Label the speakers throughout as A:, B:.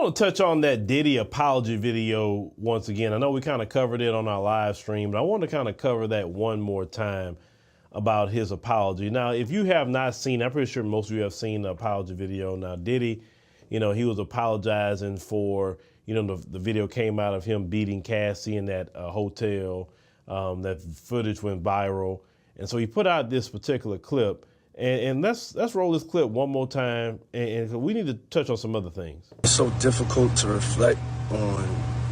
A: want to touch on that Diddy apology video once again. I know we kind of covered it on our live stream, but I want to kind of cover that one more time about his apology. Now, if you have not seen, I'm pretty sure most of you have seen the apology video. Now, Diddy, he was apologizing for, the video came out of him beating Cassie in that hotel. That footage went viral. And so he put out this particular clip. And let's roll this clip one more time, and we need to touch on some other things.
B: It's so difficult to reflect on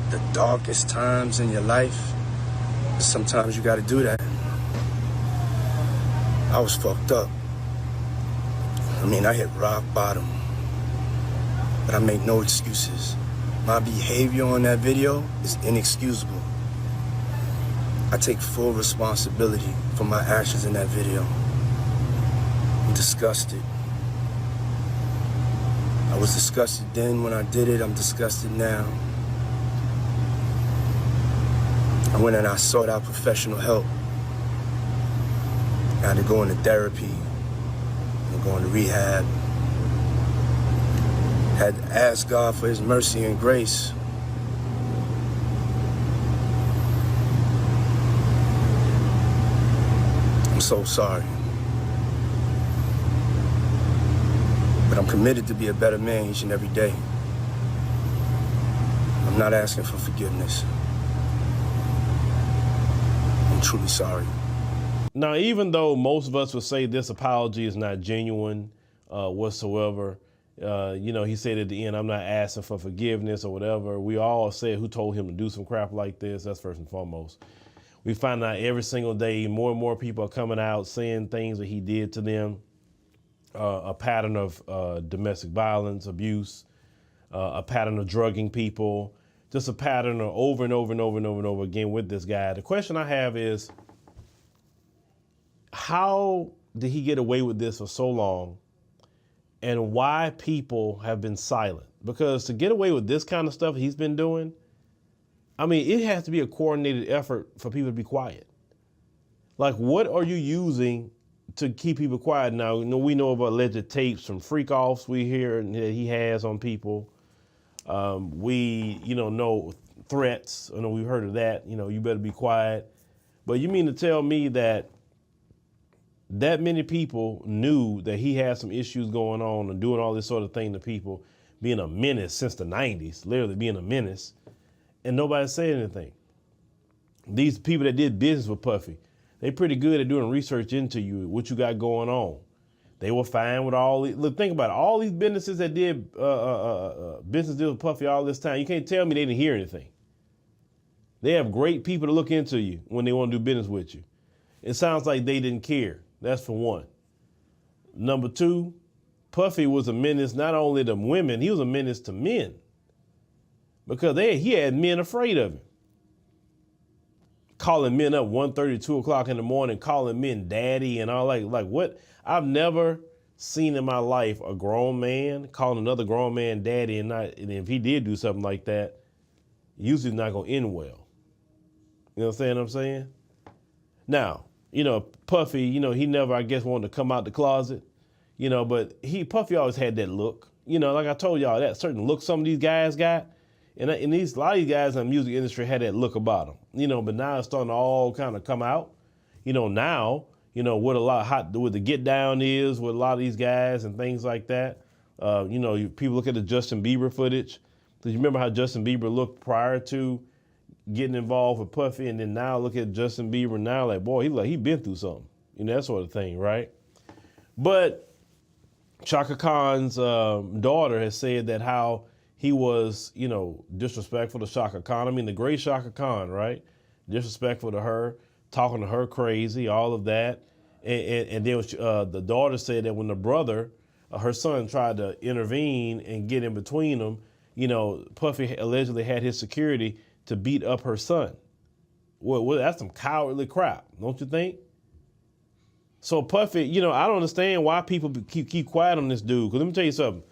B: the darkest times in your life. Sometimes you got to do that. I was fucked up. I hit rock bottom, but I make no excuses. My behavior on that video is inexcusable. I take full responsibility for my actions in that video. I'm disgusted. I was disgusted then when I did it. I'm disgusted now. I went and I sought out professional help. I had to go into therapy and go into rehab. Had to ask God for his mercy and grace. I'm so sorry. But I'm committed to be a better man each and every day. I'm not asking for forgiveness. I'm truly sorry.
A: Now, even though most of us would say this apology is not genuine whatsoever, he said at the end, I'm not asking for forgiveness or whatever. We all said who told him to do some crap like this. That's first and foremost. We find out every single day more and more people are coming out saying things that he did to them. A pattern of domestic violence, abuse, a pattern of drugging people, just a pattern of over and over and over and over and over again with this guy. The question I have is, how did he get away with this for so long, and why people have been silent? Because to get away with this kind of stuff he's been doing, it has to be a coordinated effort for people to be quiet. Like, what are you using to keep people quiet? Now, we know about alleged tapes from freak-offs we hear that he has on people. We know threats. We've heard of that. You better be quiet. But you mean to tell me that many people knew that he had some issues going on and doing all this sort of thing to people, being a menace since the 90s, literally being a menace, and nobody said anything? These people that did business with Puffy, they pretty good at doing research into you, what you got going on. They were fine with all these. Look, think about it. All these businesses that did business deals with Puffy all this time. You can't tell me they didn't hear anything. They have great people to look into you when they want to do business with you. It sounds like they didn't care. That's for one. Number two, Puffy was a menace not only to women, he was a menace to men. Because he had men afraid of him. Calling men up 1:30, 2 o'clock in the morning, calling men daddy and all like what? I've never seen in my life a grown man calling another grown man daddy, and if he did do something like that, usually it's not gonna end well. You know what I'm saying? Now, Puffy, he never, I guess, wanted to come out the closet, but Puffy always had that look. Like I told y'all, that certain look some of these guys got. And a lot of these guys in the music industry had that look about them, but now it's starting to all kind of come out. Now, what a lot what the get down is with a lot of these guys and things like that. People look at the Justin Bieber footage. Do you remember how Justin Bieber looked prior to getting involved with Puffy, and then now look at Justin Bieber now, like, boy, he been through something, that sort of thing, right? But Chaka Khan's daughter has said that how he was, disrespectful to Chaka Khan. The great Chaka Khan, right? Disrespectful to her, talking to her crazy, all of that. And then the daughter said that when the brother, her son, tried to intervene and get in between them, Puffy allegedly had his security to beat up her son. Well, that's some cowardly crap, don't you think? So Puffy, I don't understand why people keep quiet on this dude. Because let me tell you something.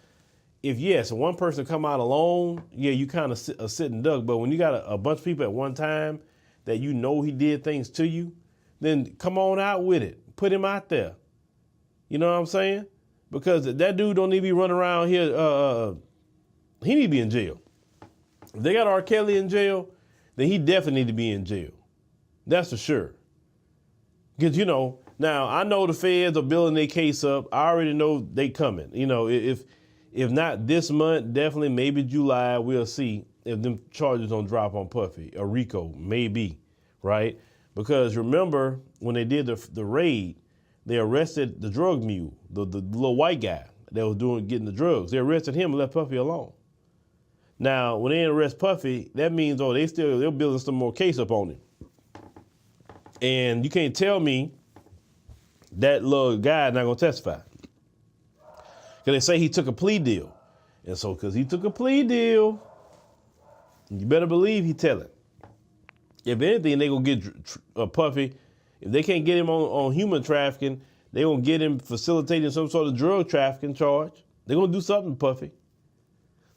A: If one person come out alone, you kind of sit and duck. But when you got a bunch of people at one time that he did things to you, then come on out with it. Put him out there. You know what I'm saying? Because that dude don't need to be running around here he need to be in jail. If they got R. Kelly in jail, then he definitely need to be in jail. That's for sure. Because, now I know the feds are building their case up. I already know they coming. If not this month, definitely maybe July, we'll see if them charges don't drop on Puffy or Rico, maybe, right? Because remember when they did the raid, they arrested the drug mule, the little white guy that was getting the drugs. They arrested him and left Puffy alone. Now, when they arrest Puffy, that means, they're building some more case up on him. And you can't tell me that little guy not gonna testify. Because they say he took a plea deal. And so, because he took a plea deal, you better believe he telling. If anything, they gonna get Puffy. If they can't get him on human trafficking, they gonna get him facilitating some sort of drug trafficking charge. They're gonna do something to Puffy.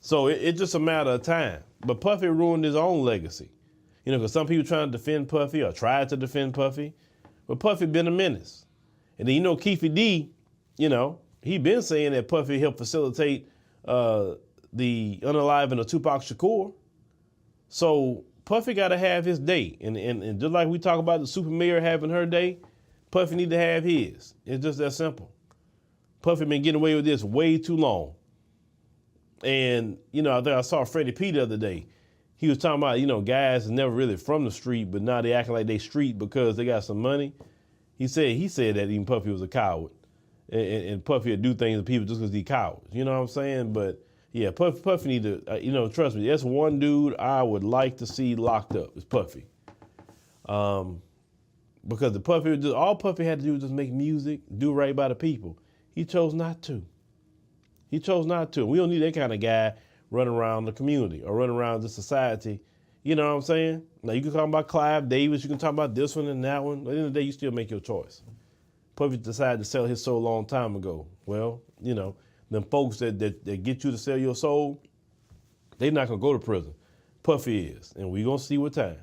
A: So it's just a matter of time. But Puffy ruined his own legacy. Because some people trying to defend Puffy or tried to defend Puffy. But Puffy been a menace. And then Keefy D, he been saying that Puffy helped facilitate the unaliving of Tupac Shakur. So Puffy got to have his day. And just like we talk about the super mayor having her day, Puffy need to have his. It's just that simple. Puffy been getting away with this way too long. And, I think I saw Freddie P the other day. He was talking about, guys is never really from the street, but now they acting like they street because they got some money. He said that even Puffy was a coward. And Puffy would do things to people just because he's cowards. You know what I'm saying? But yeah, Puffy need to, trust me, that's one dude I would like to see locked up is Puffy. Because all Puffy had to do was just make music, do right by the people. He chose not to. We don't need that kind of guy running around the community or running around the society. You know what I'm saying? Now, you can talk about Clive Davis. You can talk about this one and that one. At the end of the day, you still make your choice. Puffy decided to sell his soul a long time ago. Well, them folks that get you to sell your soul, they're not going to go to prison. Puffy is. And we're going to see with time.